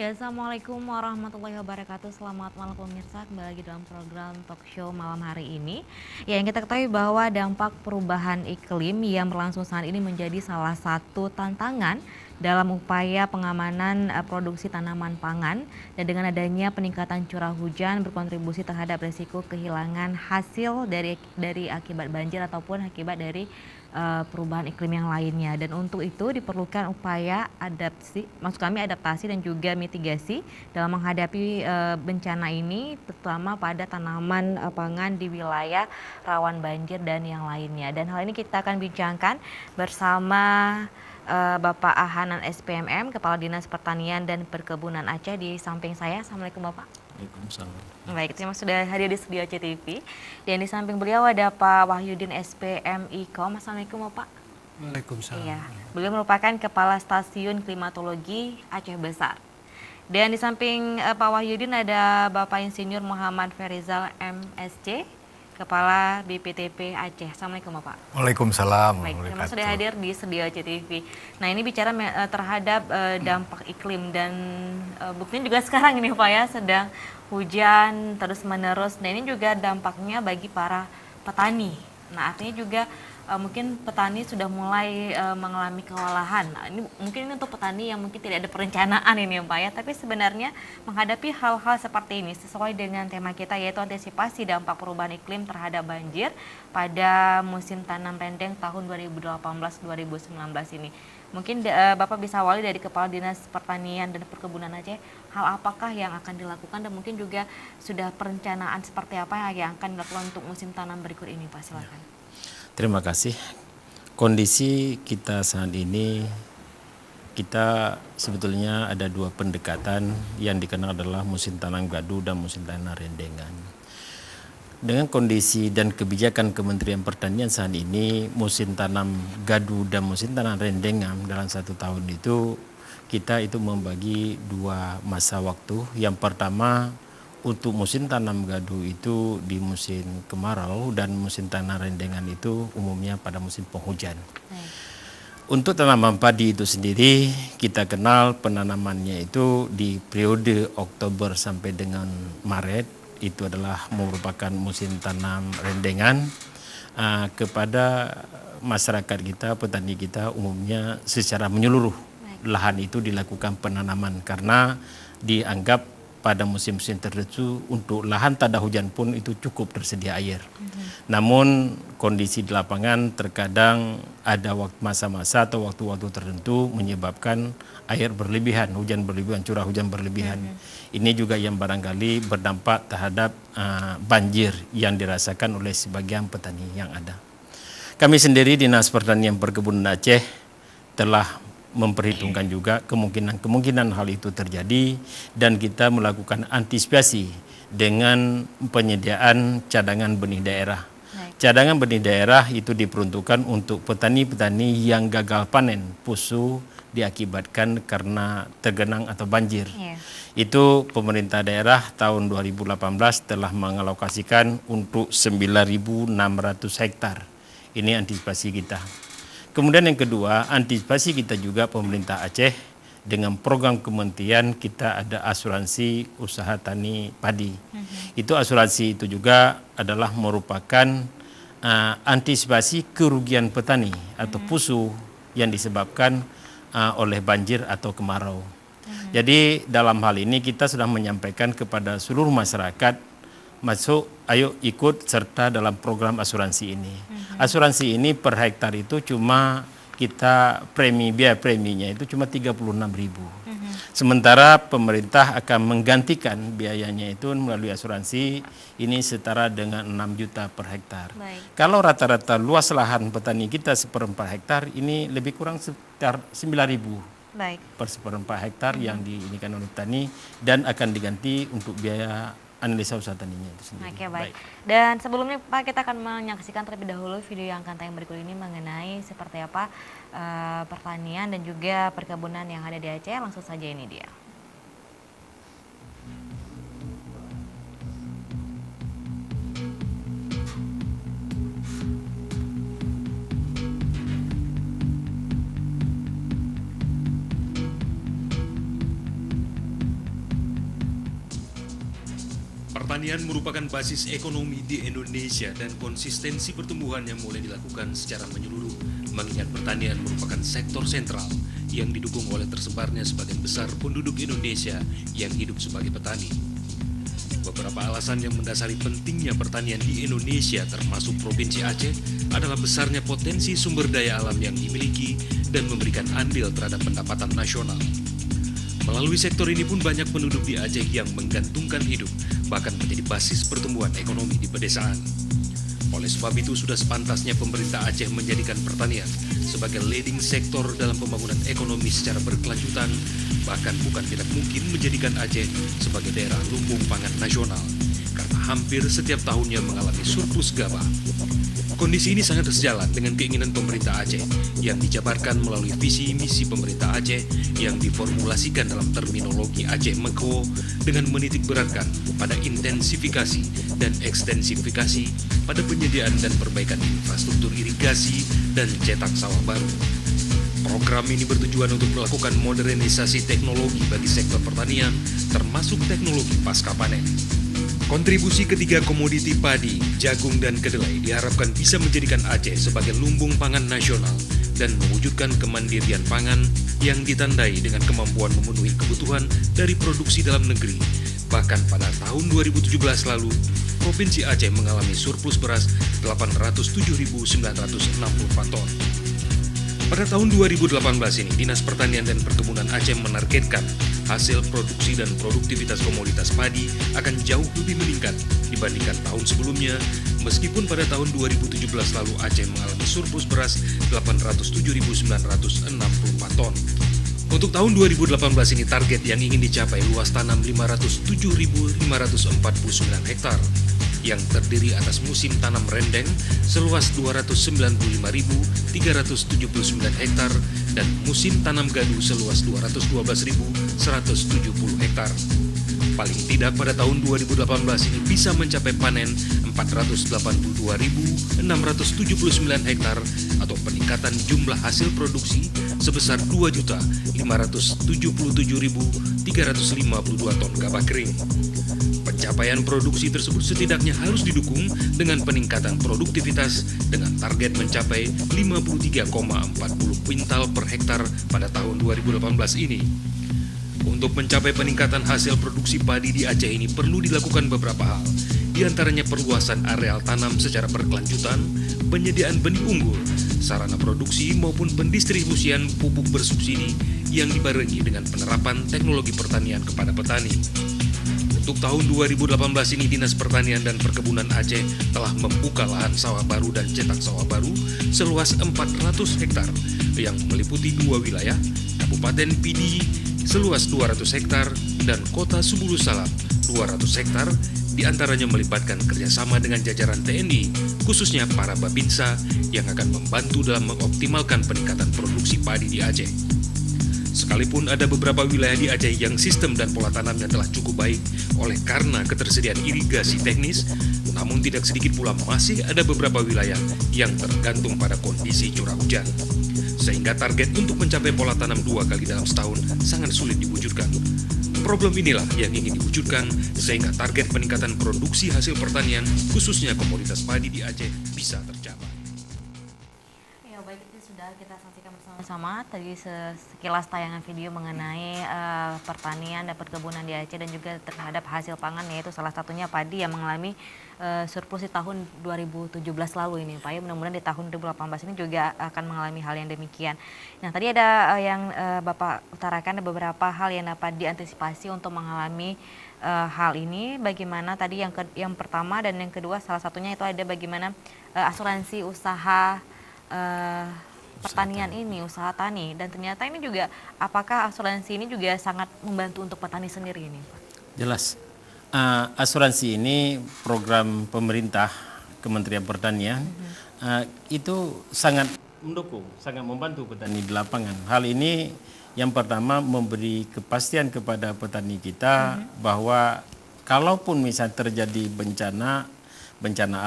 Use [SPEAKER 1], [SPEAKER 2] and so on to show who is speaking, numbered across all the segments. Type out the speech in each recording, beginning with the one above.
[SPEAKER 1] Ya, Assalamualaikum warahmatullahi wabarakatuh. Selamat malam pemirsa, kembali lagi dalam program talk show malam hari ini. Ya, yang kita ketahui bahwa dampak perubahan iklim yang berlangsung saat ini menjadi salah satu tantangan dalam upaya pengamanan produksi tanaman pangan, dan dengan adanya peningkatan curah hujan berkontribusi terhadap risiko kehilangan hasil dari akibat banjir ataupun akibat dari perubahan iklim yang lainnya. Dan untuk itu diperlukan upaya adaptasi dan juga mitigasi dalam menghadapi bencana ini, terutama pada tanaman pangan di wilayah rawan banjir dan yang lainnya. Dan hal ini kita akan bincangkan bersama Bapak Ahanan SPMM, Kepala Dinas Pertanian dan Perkebunan Aceh di samping saya. Assalamualaikum Bapak.
[SPEAKER 2] Waalaikumsalam.
[SPEAKER 1] Baik, terima kasih sudah hadir di studio CTV. Dan di samping beliau ada Pak Wahyudin SPM IKOM. Assalamualaikum Bapak.
[SPEAKER 2] Waalaikumsalam.
[SPEAKER 1] Iya, beliau merupakan Kepala Stasiun Klimatologi Aceh Besar. Dan di samping Pak Wahyudin ada Bapak Insinyur Muhammad Ferizal MSc, Kepala BPTP Aceh. Assalamualaikum Bapak.
[SPEAKER 2] Waalaikumsalam.
[SPEAKER 1] Baik, terima kasih sudah hadir di studio CTV. Nah, ini bicara terhadap dampak iklim dan buktinya juga sekarang ini Pak ya, sedang hujan terus menerus. Nah, ini juga dampaknya bagi para petani. Nah, artinya juga mungkin petani sudah mulai mengalami kewalahan. Nah, ini mungkin untuk petani yang mungkin tidak ada perencanaan ini Pak ya, tapi sebenarnya menghadapi hal-hal seperti ini sesuai dengan tema kita, yaitu antisipasi dampak perubahan iklim terhadap banjir pada musim tanam rendeng tahun 2018-2019 ini. Mungkin Bapak bisa awali dari Kepala Dinas Pertanian dan Perkebunan Aceh, hal apakah yang akan dilakukan dan mungkin juga sudah perencanaan seperti apa yang akan dilakukan untuk musim tanam berikut ini Pak, silakan.
[SPEAKER 2] Terima kasih. Kondisi kita saat ini, kita sebetulnya ada dua pendekatan yang dikenal adalah musim tanam gadu dan musim tanam rendengan. Dengan kondisi dan kebijakan Kementerian Pertanian saat ini, musim tanam gadu dan musim tanam rendengan dalam 1 tahun itu, kita itu membagi dua masa waktu. Yang pertama, untuk musim tanam gadu itu di musim kemarau, dan musim tanam rendengan itu umumnya pada musim penghujan. Untuk tanaman padi itu sendiri, kita kenal penanamannya itu di periode Oktober sampai dengan Maret, itu adalah merupakan musim tanam rendengan. Kepada masyarakat kita, petani kita umumnya secara menyeluruh lahan itu dilakukan penanaman, karena dianggap pada musim-musim tertentu untuk lahan tak ada hujan pun itu cukup tersedia air. Namun kondisi di lapangan terkadang ada masa-masa atau waktu-waktu tertentu menyebabkan air berlebihan, hujan berlebihan, curah hujan berlebihan. Ini juga yang barangkali berdampak terhadap banjir yang dirasakan oleh sebagian petani yang ada. Kami sendiri Dinas Pertanian Perkebunan Aceh telah memperhitungkan juga kemungkinan hal itu terjadi, dan kita melakukan antisipasi dengan penyediaan cadangan benih daerah. Cadangan benih daerah itu diperuntukkan untuk petani-petani yang gagal panen pusu diakibatkan karena tergenang atau banjir. Itu pemerintah daerah tahun 2018 telah mengalokasikan untuk 9.600 hektar. Ini antisipasi kita. Kemudian yang kedua, antisipasi kita juga pemerintah Aceh dengan program kementerian kita ada asuransi usaha tani padi. Itu asuransi itu juga adalah merupakan antisipasi kerugian petani atau pusu yang disebabkan oleh banjir atau kemarau. Jadi dalam hal ini kita sudah menyampaikan kepada seluruh masyarakat, ayo ikut serta dalam program asuransi ini. Asuransi ini per hektar itu cuma kita biaya preminya itu cuma 36.000. Sementara pemerintah akan menggantikan biayanya itu melalui asuransi ini setara dengan 6 juta per hektar. Kalau rata-rata luas lahan petani kita 1/4 hektar, ini lebih kurang sekitar 9.000 per 1/4 hektar yang diinikan oleh petani, dan akan diganti untuk biaya analisa usaha taninya itu sendiri.
[SPEAKER 1] Oke, baik. Dan sebelumnya Pak, kita akan menyaksikan terlebih dahulu video yang akan tayang berikut ini mengenai seperti apa pertanian dan juga perkebunan yang ada di Aceh. Langsung saja, ini dia.
[SPEAKER 3] Pertanian merupakan basis ekonomi di Indonesia dan konsistensi pertumbuhannya mulai dilakukan secara menyeluruh, mengingat pertanian merupakan sektor sentral yang didukung oleh tersebarnya sebagian besar penduduk Indonesia yang hidup sebagai petani. Beberapa alasan yang mendasari pentingnya pertanian di Indonesia termasuk Provinsi Aceh adalah besarnya potensi sumber daya alam yang dimiliki dan memberikan andil terhadap pendapatan nasional. Melalui sektor ini pun banyak penduduk di Aceh yang menggantungkan hidup, bahkan menjadi basis pertumbuhan ekonomi di pedesaan. Oleh sebab itu sudah sepantasnya pemerintah Aceh menjadikan pertanian sebagai leading sektor dalam pembangunan ekonomi secara berkelanjutan, bahkan bukan tidak mungkin menjadikan Aceh sebagai daerah lumbung pangan nasional, karena hampir setiap tahunnya mengalami surplus gabah. Kondisi ini sangat sejalan dengan keinginan pemerintah Aceh yang dijabarkan melalui visi misi pemerintah Aceh yang diformulasikan dalam terminologi Aceh Meko dengan menitik beratkan pada intensifikasi dan ekstensifikasi pada penyediaan dan perbaikan infrastruktur irigasi dan cetak sawah baru. Program ini bertujuan untuk melakukan modernisasi teknologi bagi sektor pertanian, termasuk teknologi pasca panen. Kontribusi ketiga komoditi padi, jagung, dan kedelai diharapkan bisa menjadikan Aceh sebagai lumbung pangan nasional dan mewujudkan kemandirian pangan yang ditandai dengan kemampuan memenuhi kebutuhan dari produksi dalam negeri. Bahkan pada tahun 2017 lalu, Provinsi Aceh mengalami surplus beras 807.964 ton. Pada tahun 2018 ini, Dinas Pertanian dan Perkebunan Aceh menargetkan hasil produksi dan produktivitas komoditas padi akan jauh lebih meningkat dibandingkan tahun sebelumnya, meskipun pada tahun 2017 lalu Aceh mengalami surplus beras 807.964 ton. Untuk tahun 2018 ini target yang ingin dicapai luas tanam 507.549 hektar, yang terdiri atas musim tanam rendeng seluas 295.379 hektar dan musim tanam gadu seluas 212.170 hektar. Paling tidak pada tahun 2018 ini bisa mencapai panen 482.679 hektar atau peningkatan jumlah hasil produksi sebesar 2.577.352 ton gabah kering. Pencapaian produksi tersebut setidaknya harus didukung dengan peningkatan produktivitas dengan target mencapai 53,40 kuintal per hektar pada tahun 2018 ini. Untuk mencapai peningkatan hasil produksi padi di Aceh ini perlu dilakukan beberapa hal, di antaranya perluasan areal tanam secara berkelanjutan, penyediaan benih unggul, sarana produksi maupun pendistribusian pupuk bersubsidi yang dibarengi dengan penerapan teknologi pertanian kepada petani. Untuk tahun 2018 ini, Dinas Pertanian dan Perkebunan Aceh telah membuka lahan sawah baru dan cetak sawah baru seluas 400 hektar yang meliputi 2 wilayah, Kabupaten Pidi seluas 200 hektar dan Kota Subulu Salam 200 hektar, diantaranya melibatkan kerjasama dengan jajaran TNI, khususnya para Babinsa yang akan membantu dalam mengoptimalkan peningkatan produksi padi di Aceh. Sekalipun ada beberapa wilayah di Aceh yang sistem dan pola tanamnya telah cukup baik oleh karena ketersediaan irigasi teknis, namun tidak sedikit pula masih ada beberapa wilayah yang tergantung pada kondisi curah hujan. Sehingga target untuk mencapai pola tanam 2 kali dalam setahun sangat sulit diwujudkan. Problem inilah yang ingin diwujudkan sehingga target peningkatan produksi hasil pertanian, khususnya komoditas padi di Aceh, bisa tercapai.
[SPEAKER 1] Ya, baik, itu sudah kita saksikan bersama-sama tadi sekilas tayangan video mengenai pertanian dan perkebunan di Aceh dan juga terhadap hasil pangan, yaitu salah satunya padi yang mengalami surplus di tahun 2017 lalu ini Pak. Ya, mudah-mudahan di tahun 2018 ini juga akan mengalami hal yang demikian. Nah, tadi ada yang Bapak utarakan, ada beberapa hal yang dapat diantisipasi untuk mengalami hal ini. Bagaimana tadi yang pertama dan yang kedua, salah satunya itu ada bagaimana asuransi usaha pertanian ini, usaha tani, dan ternyata ini juga apakah asuransi ini juga sangat membantu untuk petani sendiri ini Pak?
[SPEAKER 2] Jelas. Asuransi ini program pemerintah Kementerian Pertanian itu sangat mendukung, sangat membantu petani di lapangan. Hal ini yang pertama memberi kepastian kepada petani kita bahwa kalaupun misalnya terjadi bencana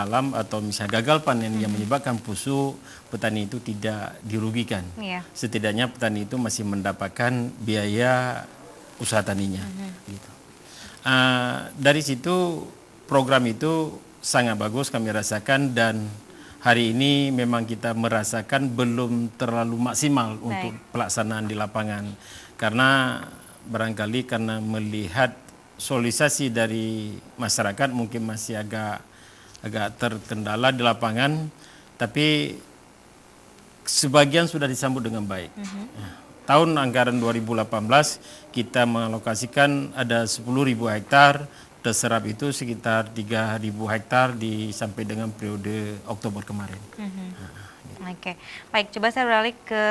[SPEAKER 2] alam atau misalnya gagal panen yang menyebabkan busuk, petani itu tidak dirugikan. Setidaknya petani itu masih mendapatkan biaya usaha taninya. Gitu. Dari situ program itu sangat bagus kami rasakan, dan hari ini memang kita merasakan belum terlalu maksimal untuk pelaksanaan di lapangan. Karena barangkali karena melihat sosialisasi dari masyarakat mungkin masih agak terkendala di lapangan, tapi sebagian sudah disambut dengan baik. Tahun anggaran 2018 kita mengalokasikan ada 10.000 hektar, terserap itu sekitar 3.000 hektar sampai dengan periode Oktober kemarin.
[SPEAKER 1] Oke, baik, coba saya beralih ke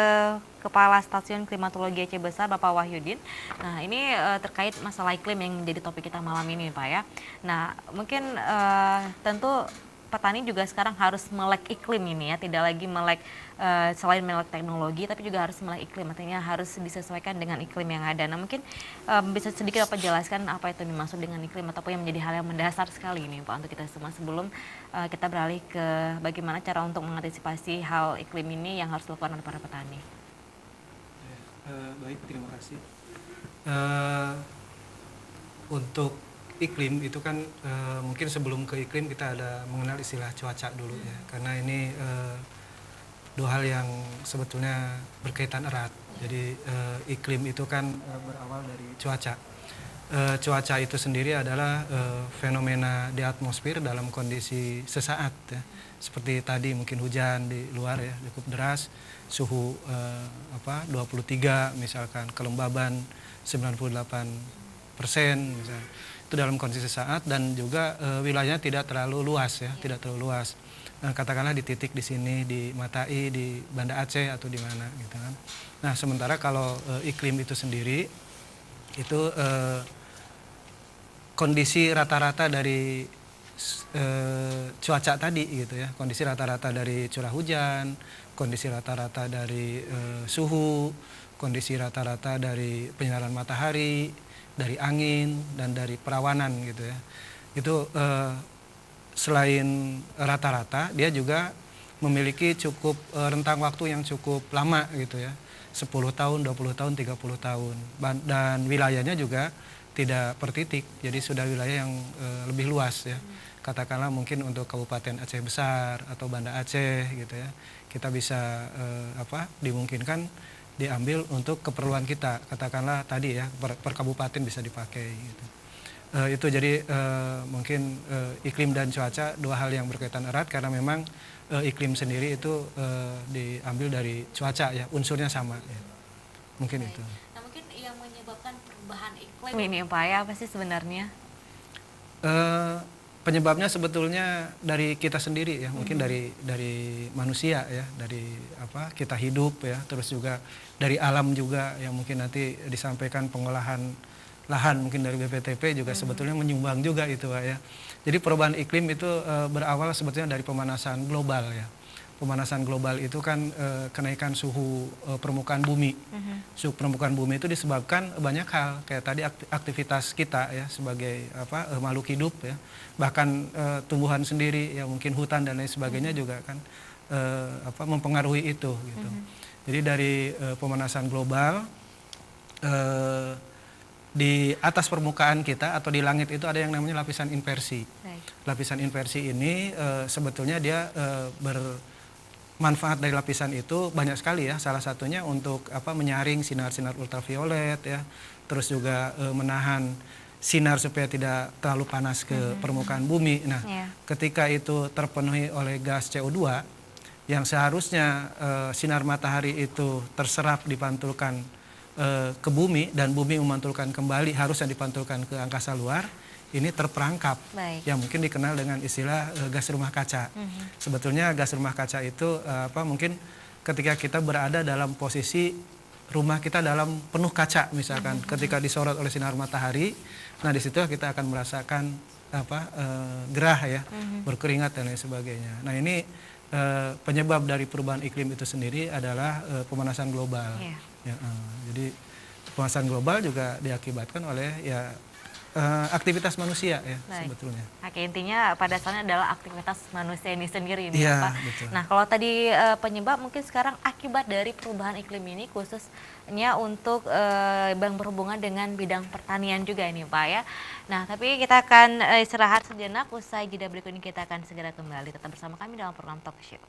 [SPEAKER 1] Kepala Stasiun Klimatologi Aceh Besar, Bapak Wahyudin. Nah, ini terkait masalah iklim yang menjadi topik kita malam ini, Pak ya. Nah, mungkin tentu petani juga sekarang harus melek iklim ini ya, tidak lagi melek selain melek teknologi, tapi juga harus melek iklim, artinya harus disesuaikan dengan iklim yang ada. Nah, mungkin bisa sedikit Bapak jelaskan apa itu dimaksud dengan iklim, ataupun yang menjadi hal yang mendasar sekali ini Pak untuk kita semua, sebelum kita beralih ke bagaimana cara untuk mengantisipasi hal iklim ini yang harus dilakukan oleh para petani.
[SPEAKER 4] Baik, terima kasih. Untuk iklim itu kan mungkin sebelum ke iklim kita ada mengenal istilah cuaca dulu ya, karena ini dua hal yang sebetulnya berkaitan erat. Jadi iklim itu kan berawal dari cuaca. Cuaca itu sendiri adalah fenomena di atmosfer dalam kondisi sesaat ya. Seperti tadi mungkin hujan di luar ya cukup deras, suhu 23 misalkan, kelembaban 98% misalnya. Itu dalam kondisi sesaat, dan juga wilayahnya tidak terlalu luas ya, tidak terlalu luas. Katakanlah di titik di sini, di Matai, di Banda Aceh atau di mana gitu kan. Nah, sementara kalau iklim itu sendiri itu kondisi rata-rata dari cuaca tadi gitu ya, kondisi rata-rata dari curah hujan, kondisi rata-rata dari suhu, kondisi rata-rata dari penyinaran matahari, dari angin, dan dari perawanan gitu ya. Itu selain rata-rata, dia juga memiliki cukup rentang waktu yang cukup lama gitu ya. 10 tahun, 20 tahun, 30 tahun. Dan wilayahnya juga tidak per titik, jadi sudah wilayah yang lebih luas ya. Katakanlah mungkin untuk Kabupaten Aceh Besar atau Banda Aceh gitu ya. Kita bisa dimungkinkan diambil untuk keperluan kita, katakanlah tadi ya per kabupaten bisa dipakai gitu. Itu jadi mungkin iklim dan cuaca dua hal yang berkaitan erat, karena memang iklim sendiri itu diambil dari cuaca ya, unsurnya sama ya. Mungkin itu.
[SPEAKER 1] Nah, mungkin yang menyebabkan perubahan iklim ini Pak ya, apa sih sebenarnya?
[SPEAKER 4] Penyebabnya sebetulnya dari kita sendiri ya, mungkin dari manusia ya, dari kita hidup ya, terus juga dari alam juga yang mungkin nanti disampaikan pengolahan lahan mungkin dari BPTP juga sebetulnya menyumbang juga itu Pak ya. Jadi perubahan iklim itu berawal sebetulnya dari pemanasan global ya. Pemanasan global itu kan kenaikan suhu permukaan bumi. Suhu permukaan bumi itu disebabkan banyak hal, kayak tadi aktivitas kita ya sebagai makhluk hidup ya. Bahkan tumbuhan sendiri ya, mungkin hutan dan lain sebagainya juga kan mempengaruhi itu gitu. Jadi dari pemanasan global di atas permukaan kita atau di langit itu ada yang namanya lapisan inversi. Lapisan inversi ini sebetulnya dia manfaat dari lapisan itu banyak sekali ya. Salah satunya untuk menyaring sinar-sinar ultraviolet ya. Terus juga menahan sinar supaya tidak terlalu panas ke permukaan bumi. Nah, ketika itu terpenuhi oleh gas CO2 yang seharusnya sinar matahari itu terserap dipantulkan ke bumi, dan bumi memantulkan kembali, harusnya dipantulkan ke angkasa luar, ini terperangkap. Yang mungkin dikenal dengan istilah gas rumah kaca. Sebetulnya gas rumah kaca itu mungkin ketika kita berada dalam posisi rumah kita dalam penuh kaca misalkan, ketika disorot oleh sinar matahari, nah di situ kita akan merasakan gerah ya, berkeringat dan lain sebagainya. Nah, ini penyebab dari perubahan iklim itu sendiri adalah pemanasan global. Ya, jadi pemanasan global juga diakibatkan oleh ya aktivitas manusia ya.
[SPEAKER 1] Baik.
[SPEAKER 4] Sebetulnya.
[SPEAKER 1] Oke, intinya pada dasarnya adalah aktivitas manusia ini sendiri ini
[SPEAKER 4] Iya,
[SPEAKER 1] ya Pak.
[SPEAKER 4] betul.
[SPEAKER 1] Nah kalau tadi penyebab mungkin sekarang akibat dari perubahan iklim ini khususnya untuk yang berhubungan dengan bidang pertanian juga ini Pak ya. Nah tapi kita akan istirahat sejenak, usai jeda berikut ini kita akan segera kembali. Tetap bersama kami dalam program Talk Show.